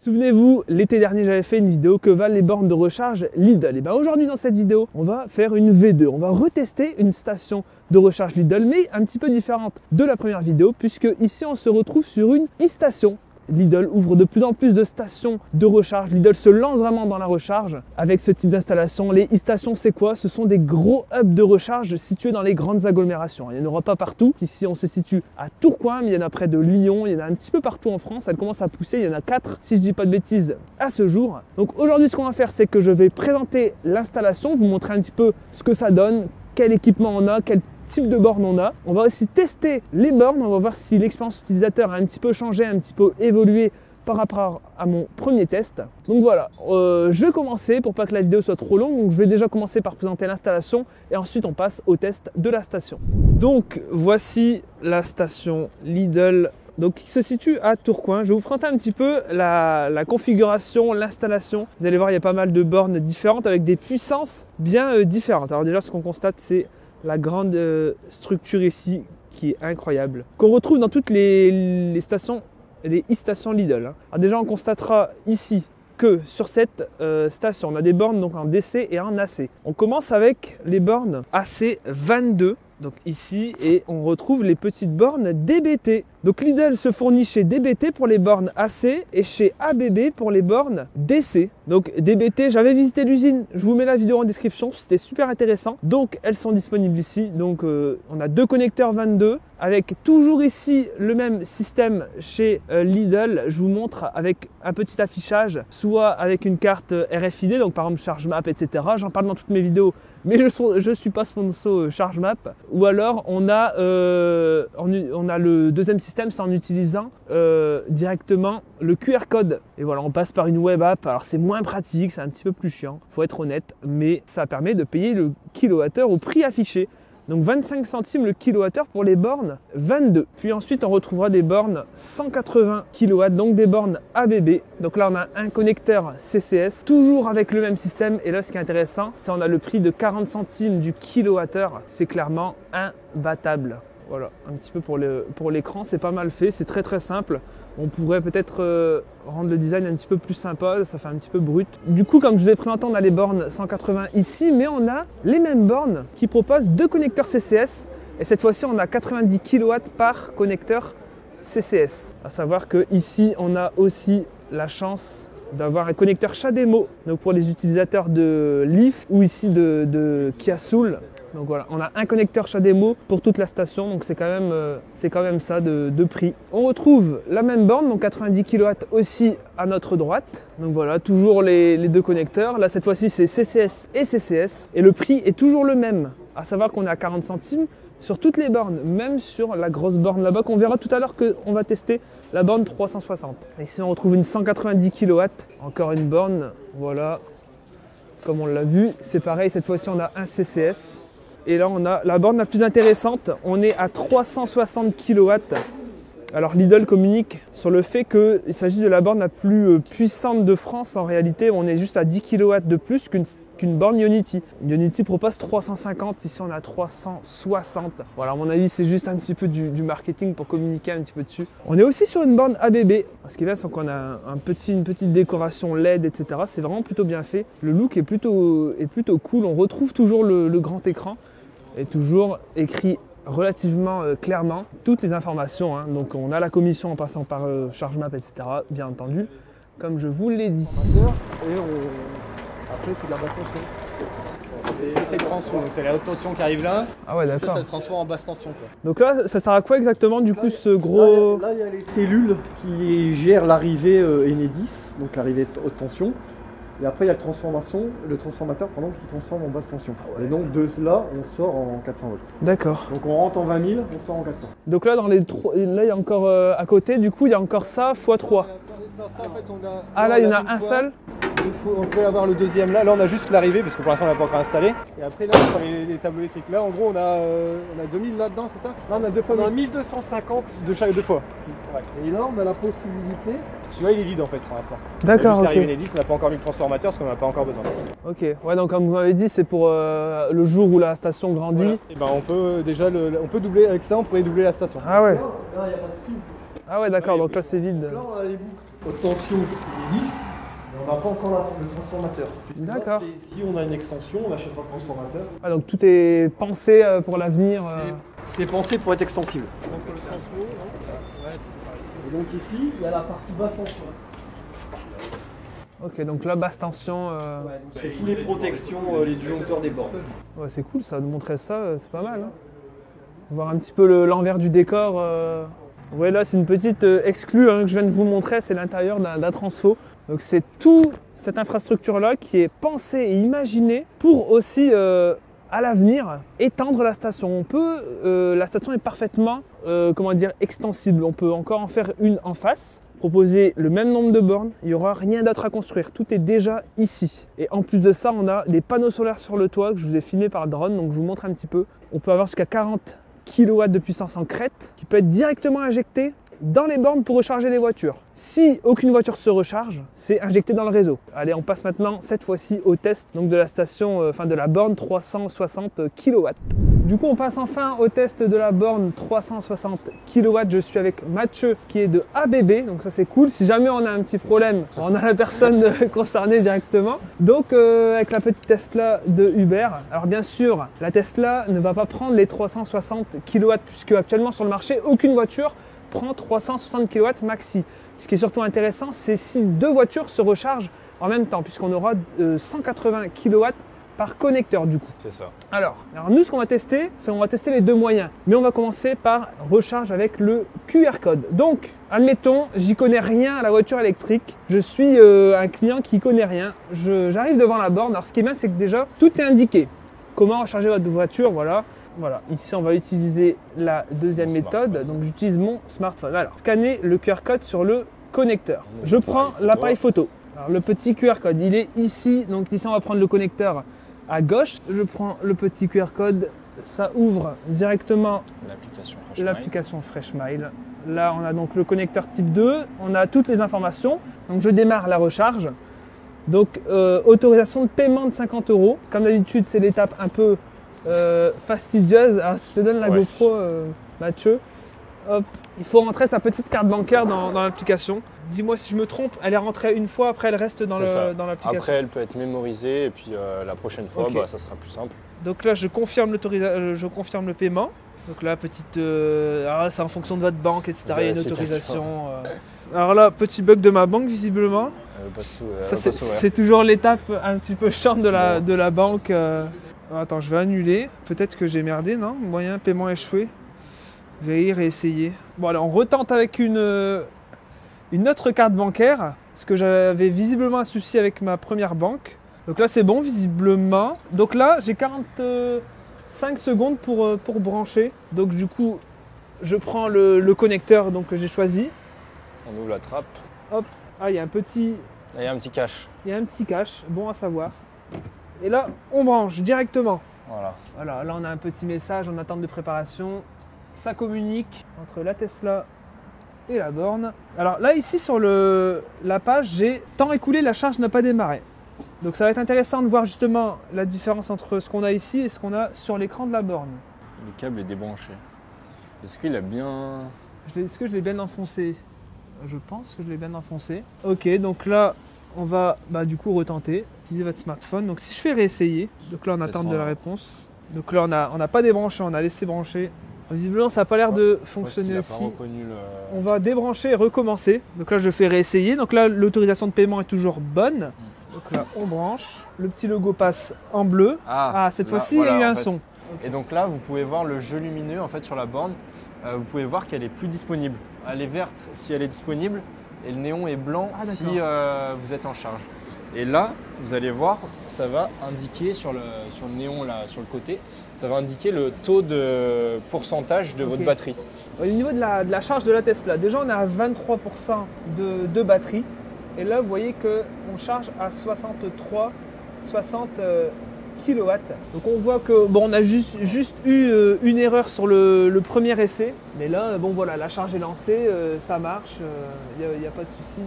Souvenez-vous, l'été dernier, j'avais fait une vidéo que valent les bornes de recharge Lidl. Et bien aujourd'hui, dans cette vidéo, on va faire une V2. On va retester une station de recharge Lidl, mais un petit peu différente de la première vidéo, puisque ici, on se retrouve sur une e-station. Lidl ouvre de plus en plus de stations de recharge. Lidl se lance vraiment dans la recharge avec ce type d'installation. Les e-stations, c'est quoi? Ce sont des gros hubs de recharge situés dans les grandes agglomérations. Il n'y en aura pas partout. Ici, on se situe à Tourcoing, mais il y en a près de Lyon. Il y en a un petit peu partout en France. Elle commence à pousser. Il y en a 4, si je ne dis pas de bêtises, à ce jour. Donc aujourd'hui, ce qu'on va faire, c'est que je vais présenter l'installation, vous montrer un petit peu ce que ça donne, quel équipement on a, quel type de borne on a. On va aussi tester les bornes, on va voir si l'expérience utilisateur a un petit peu changé, un petit peu évolué par rapport à mon premier test. Donc voilà, je vais commencer pour pas que la vidéo soit trop longue. Donc je vais déjà commencer par présenter l'installation et ensuite on passe au test de la station. Donc voici la station Lidl. Donc, qui se situe à Tourcoing. Je vais vous présenter un petit peu la configuration, l'installation. Vous allez voir, il y a pas mal de bornes différentes avec des puissances bien différentes. Alors déjà, ce qu'on constate, c'est la grande structure ici qui est incroyable, qu'on retrouve dans toutes les stations, les e-stations Lidl. Alors déjà, on constatera ici que sur cette station, on a des bornes donc en DC et en AC. On commence avec les bornes AC22. Donc ici, et on retrouve les petites bornes DBT. Donc Lidl se fournit chez DBT pour les bornes AC et chez ABB pour les bornes DC. Donc DBT, j'avais visité l'usine, je vous mets la vidéo en description, c'était super intéressant. Donc elles sont disponibles ici. Donc on a deux connecteurs 22 avec toujours ici le même système chez Lidl. Je vous montre avec un petit affichage, soit avec une carte RFID, donc par exemple ChargeMap, etc. J'en parle dans toutes mes vidéos, mais je ne suis pas sponsor ChargeMap. Ou alors on a le deuxième système, c'est en utilisant directement le QR code. Et voilà, on passe par une web app. Alors c'est moins pratique, c'est un petit peu plus chiant, faut être honnête, mais ça permet de payer le kilowattheure au prix affiché. Donc 25 centimes le kilowattheure pour les bornes 22. Puis ensuite on retrouvera des bornes 180 kW, donc des bornes ABB. Donc là on a un connecteur CCS, toujours avec le même système. Et là ce qui est intéressant, c'est qu'on a le prix de 40 centimes du kilowattheure. C'est clairement imbattable. Voilà, un petit peu pour l'écran, c'est pas mal fait, c'est très très simple. On pourrait peut-être rendre le design un petit peu plus sympa, ça fait un petit peu brut. Du coup, comme je vous ai présenté, on a les bornes 180 ici, mais on a les mêmes bornes qui proposent deux connecteurs CCS. Et cette fois-ci, on a 90 kW par connecteur CCS. À savoir qu'ici, on a aussi la chance d'avoir un connecteur CHAdeMO, donc pour les utilisateurs de Leaf ou ici de Kia Soul. Donc voilà, on a un connecteur CHAdeMO pour toute la station, donc c'est quand même ça de prix. On retrouve la même borne, donc 90 kW aussi à notre droite. Donc voilà, toujours les deux connecteurs. Là cette fois-ci c'est CCS et CCS. Et le prix est toujours le même, à savoir qu'on est à 40 centimes sur toutes les bornes, même sur la grosse borne là-bas qu'on verra tout à l'heure qu'on va tester, la borne 360. Ici on retrouve une 190 kW, encore une borne, voilà, comme on l'a vu. C'est pareil, cette fois-ci on a un CCS. Et là, on a la borne la plus intéressante, on est à 360 kW. Alors Lidl communique sur le fait qu'il s'agit de la borne la plus puissante de France. En réalité, on est juste à 10 kW de plus qu'une borne Ionity. Ionity propose 350, ici on a 360. Voilà, à mon avis, c'est juste un petit peu du marketing pour communiquer un petit peu dessus. On est aussi sur une borne ABB. Ce qui est bien, c'est qu'on a une petite décoration LED, etc. C'est vraiment plutôt bien fait. Le look est plutôt cool. On retrouve toujours le grand écran et toujours écrit relativement clairement toutes les informations. Hein. Donc on a la commission en passant par ChargeMap, etc. Bien entendu, comme je vous l'ai dit. Et après c'est de la basse tension. C'est le transfo, donc c'est la haute tension qui arrive là. Ah ouais, d'accord. Ça se transforme en basse tension, quoi. Donc là, ça sert à quoi exactement du coup ce gros... Là il y a les cellules qui gèrent l'arrivée Enedis, donc l'arrivée haute tension. Et après il y a le transformateur qui transforme en basse tension. Et donc de là on sort en 400 volts. D'accord. Donc on rentre en 20 000, on sort en 400. Donc là, là il y a encore à côté, du coup il y a encore ça x3. Ah là il y en a un seul. On peut avoir le deuxième là. Là on a juste l'arrivée parce que pour l'instant on l'a pas encore installé. Et après là on prend les tableaux électriques. Là en gros on a 2000 là-dedans, c'est ça? Là on a deux fois. On a 1250 de chaque deux fois. Ouais. Et là on a la possibilité. Celui-là il est vide en fait pour l'instant. D'accord. On n'a pas encore mis le transformateur parce qu'on n'a pas encore besoin. Ok, ouais, donc comme vous m'avez dit, c'est pour le jour où la station grandit. Voilà. Et ben on peut déjà on peut doubler avec ça, on pourrait doubler la station. Ah ouais. Là il n'y a pas de fil. Ah ouais, d'accord, donc là c'est vide. Là on a les boucles. Haute tension, il est lisse, mais on n'a pas encore le transformateur. D'accord. Si on a une extension, on n'achète pas le transformateur. Ah, donc tout est pensé pour l'avenir. C'est pensé pour être extensible. Entre le transfo, et donc ici, il y a la partie basse tension. Ok, donc là, basse tension. C'est tous les protections, les disjoncteurs des bornes. Ouais, c'est cool ça, de montrer ça, c'est pas mal. Hein. Voir un petit peu l'envers du décor. Ouais, là, c'est une petite exclue que je viens de vous montrer, c'est l'intérieur d'un transfo. Donc c'est toute cette infrastructure-là qui est pensée et imaginée pour aussi, à l'avenir, étendre la station. La station est parfaitement, extensible. On peut encore en faire une en face. Proposer le même nombre de bornes, il n'y aura rien d'autre à construire, tout est déjà ici. Et en plus de ça, on a des panneaux solaires sur le toit que je vous ai filmé par drone, donc je vous montre un petit peu. On peut avoir jusqu'à 40 kW de puissance en crête qui peut être directement injecté dans les bornes pour recharger les voitures. Si aucune voiture se recharge, c'est injecté dans le réseau. Allez, on passe maintenant cette fois-ci au test donc de la station, de la borne 360 kW. Du coup, on passe enfin au test de la borne 360 kW. Je suis avec Mathieu qui est de ABB, donc ça c'est cool. Si jamais on a un petit problème, on a la personne concernée directement. Donc avec la petite Tesla de Uber. Alors bien sûr, la Tesla ne va pas prendre les 360 kW puisque actuellement sur le marché, aucune voiture prend 360 kW maxi. Ce qui est surtout intéressant, c'est si deux voitures se rechargent en même temps, puisqu'on aura 180 kW par connecteur du coup. C'est ça. Alors nous, ce qu'on va tester, c'est qu'on va tester les deux moyens. Mais on va commencer par recharge avec le QR code. Donc, admettons, j'y connais rien à la voiture électrique. Je suis un client qui connaît rien. J'arrive devant la borne. Alors, ce qui est bien, c'est que déjà, tout est indiqué. Comment recharger votre voiture, voilà. Voilà, ici on va utiliser la deuxième méthode, donc j'utilise mon smartphone. Alors, scanner le QR code sur le connecteur. Je prends l'appareil photo. Alors, le petit QR code, il est ici, donc ici on va prendre le connecteur à gauche. Je prends le petit QR code, ça ouvre directement l'application FreshMile. Là, on a donc le connecteur type 2, on a toutes les informations. Donc je démarre la recharge. Donc autorisation de paiement de 50 €. Comme d'habitude, c'est l'étape un peu fastidieuse. Alors je te donne la GoPro Mathieu. Hop. Il faut rentrer sa petite carte bancaire dans l'application. Dis-moi si je me trompe, elle est rentrée une fois, après elle reste dans l'application. Après elle peut être mémorisée et puis la prochaine fois ça sera plus simple. Donc là je confirme le paiement. Donc là petite, alors là c'est en fonction de votre banque, etc. Il y a une autorisation. Alors là petit bug de ma banque visiblement. C'est toujours l'étape un petit peu chiante de la banque. Attends, je vais annuler. Peut-être que j'ai merdé, non? Moyen paiement échoué. Veuillez réessayer. Bon, alors on retente avec une autre carte bancaire. Parce que j'avais visiblement un souci avec ma première banque. Donc là, c'est bon, visiblement. Donc là, j'ai 45 secondes pour brancher. Donc du coup, je prends le connecteur que j'ai choisi. On ouvre la trappe. Hop. Ah, il y a un petit... Il y a un petit cache. Il y a un petit cache. Bon à savoir. Et là, on branche directement. Voilà, là on a un petit message en attente de préparation. Ça communique entre la Tesla et la borne. Alors là, ici sur la page, j'ai temps écoulé, la charge n'a pas démarré. Donc ça va être intéressant de voir justement la différence entre ce qu'on a ici et ce qu'on a sur l'écran de la borne. Le câble est débranché. Est-ce qu'il a bien... Est-ce que je l'ai bien enfoncé? Je pense que je l'ai bien enfoncé. Ok, donc là... On va du coup retenter, utiliser votre smartphone. Donc si je fais réessayer, donc là on attend de la réponse. Donc là on n'a pas débranché, on a laissé brancher. Visiblement ça n'a pas l'air de fonctionner aussi. On va débrancher et recommencer. Donc là je fais réessayer. Donc là l'autorisation de paiement est toujours bonne. Donc là on branche, le petit logo passe en bleu. Cette fois-ci il y a eu un son. Et donc là vous pouvez voir le jeu lumineux en fait sur la borne. Vous pouvez voir qu'elle est plus disponible. Elle est verte si elle est disponible. Et le néon est blanc si vous êtes en charge. Et là, vous allez voir, ça va indiquer sur le néon là, sur le côté, ça va indiquer le taux de pourcentage de votre batterie. Au niveau de la charge de la Tesla, déjà on est à 23% de batterie. Et là, vous voyez qu'on charge à 60 kW. Donc on voit que on a juste eu une erreur sur le premier essai. Mais là, voilà, la charge est lancée, ça marche, il n'y a pas de souci.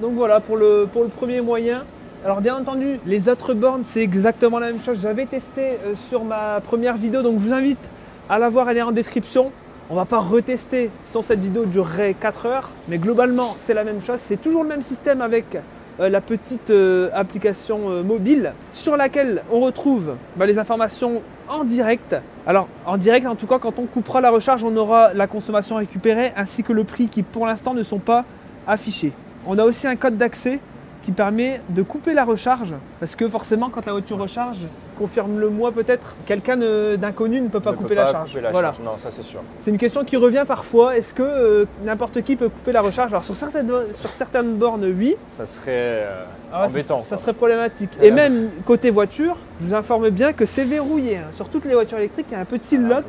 Donc voilà, pour le premier moyen. Alors bien entendu, les autres bornes, c'est exactement la même chose. J'avais testé sur ma première vidéo, donc je vous invite à la voir, elle est en description. On va pas retester, sinon cette vidéo durerait 4 heures, mais globalement c'est la même chose, c'est toujours le même système avec la petite application mobile sur laquelle on retrouve les informations en direct. Alors en direct en tout cas, quand on coupera la recharge, on aura la consommation récupérée ainsi que le prix qui pour l'instant ne sont pas affichés. On a aussi un code d'accès qui permet de couper la recharge parce que forcément quand la voiture recharge, confirme-le moi peut-être, quelqu'un d'inconnu ne peut pas couper la charge. Voilà. Non, ça c'est sûr. C'est une question qui revient parfois, est-ce que n'importe qui peut couper la recharge? Alors sur certaines bornes oui. Ça serait embêtant. Ça serait problématique. Et même côté voiture, je vous informe bien que c'est verrouillé. Sur toutes les voitures électriques, il y a un petit lock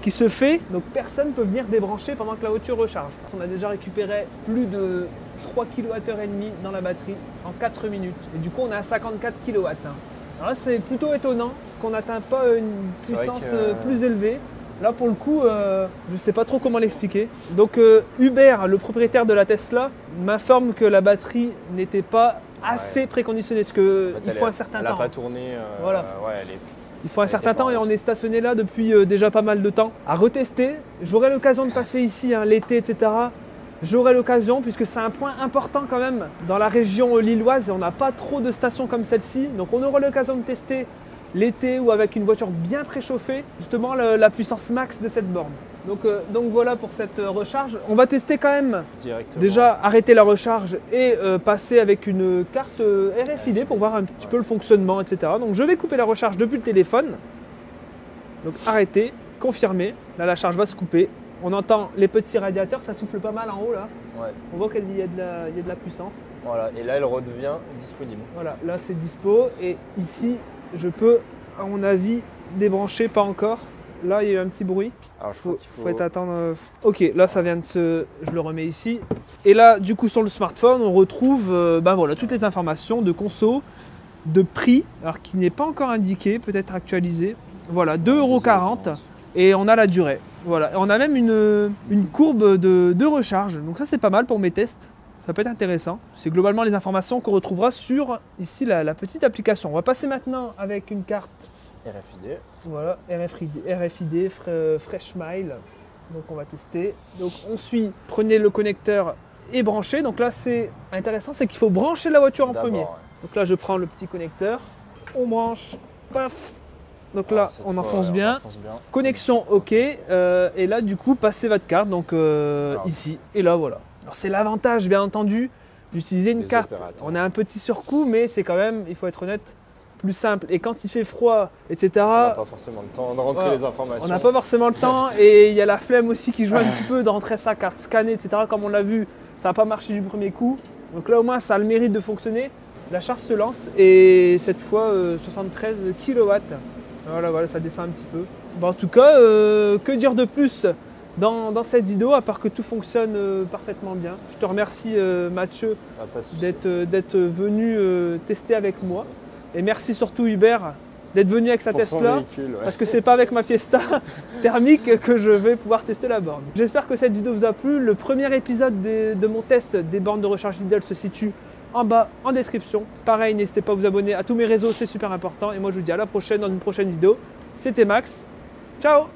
qui se fait, donc personne ne peut venir débrancher pendant que la voiture recharge. On a déjà récupéré plus de 3 kWh dans la batterie en 4 minutes. Et du coup, on est à 54 kW. Alors là, c'est plutôt étonnant qu'on n'atteint pas une puissance plus élevée. Là, pour le coup, je ne sais pas trop comment l'expliquer. Donc, Hubert, le propriétaire de la Tesla, m'informe que la batterie n'était pas assez préconditionnée. Parce qu'il faut un certain temps. Elle n'a pas tourné. Voilà. Il faut un certain temps et on est stationné là depuis déjà pas mal de temps. À retester, j'aurai l'occasion de passer ici l'été, etc. J'aurai l'occasion puisque c'est un point important quand même dans la région lilloise et on n'a pas trop de stations comme celle-ci. Donc on aura l'occasion de tester l'été ou avec une voiture bien préchauffée, justement la puissance max de cette borne. Donc voilà pour cette recharge. On va tester quand même déjà arrêter la recharge et passer avec une carte RFID pour voir un petit peu le fonctionnement, etc. Donc je vais couper la recharge depuis le téléphone. Donc arrêter, confirmer. Là la charge va se couper. On entend les petits radiateurs, ça souffle pas mal en haut là. Ouais. On voit qu'il y a de la puissance. Voilà, et là elle redevient disponible. Voilà, là c'est dispo et ici je peux, à mon avis, débrancher, pas encore. Là, il y a eu un petit bruit. Alors, faut être attendre. Ok, là, ça vient de se. Je le remets ici. Et là, du coup, sur le smartphone, on retrouve voilà, toutes les informations de conso, de prix, alors qui n'est pas encore indiqué, peut-être actualisé. Voilà, 2,40 €. Et on a la durée. Voilà, et on a même une courbe de recharge. Donc ça, c'est pas mal pour mes tests. Ça peut être intéressant. C'est globalement les informations qu'on retrouvera sur ici la petite application. On va passer maintenant avec une carte RFID. Voilà, RFID, Fresh Mile. Donc on va tester. Donc on suit, prenez le connecteur et branchez. Donc là c'est intéressant, c'est qu'il faut brancher la voiture en premier. Ouais. Donc là je prends le petit connecteur, on branche, paf. Donc là on enfonce bien. Connexion OK. Et là du coup passez votre carte, donc ici. Et là voilà. Alors c'est l'avantage bien entendu d'utiliser une carte. On a un petit surcoût, mais c'est quand même, il faut être honnête, plus simple. Et quand il fait froid, etc. On n'a pas forcément le temps de rentrer les informations. On n'a pas forcément le temps et il y a la flemme aussi qui joue un petit peu de rentrer sa carte scannée, etc. Comme on l'a vu, ça n'a pas marché du premier coup. Donc là au moins ça a le mérite de fonctionner. La charge se lance et cette fois 73 kW. Voilà, ça descend un petit peu. Bon, en tout cas, que dire de plus dans cette vidéo à part que tout fonctionne parfaitement bien. Je te remercie Mathieu d'être venu tester avec moi. Et merci surtout Hubert d'être venu avec sa Tesla, véhicule, parce que c'est pas avec ma Fiesta thermique que je vais pouvoir tester la borne. J'espère que cette vidéo vous a plu. Le premier épisode de mon test des bornes de recharge Lidl se situe en bas en description. Pareil, n'hésitez pas à vous abonner à tous mes réseaux, c'est super important. Et moi je vous dis à la prochaine dans une prochaine vidéo. C'était Max. Ciao!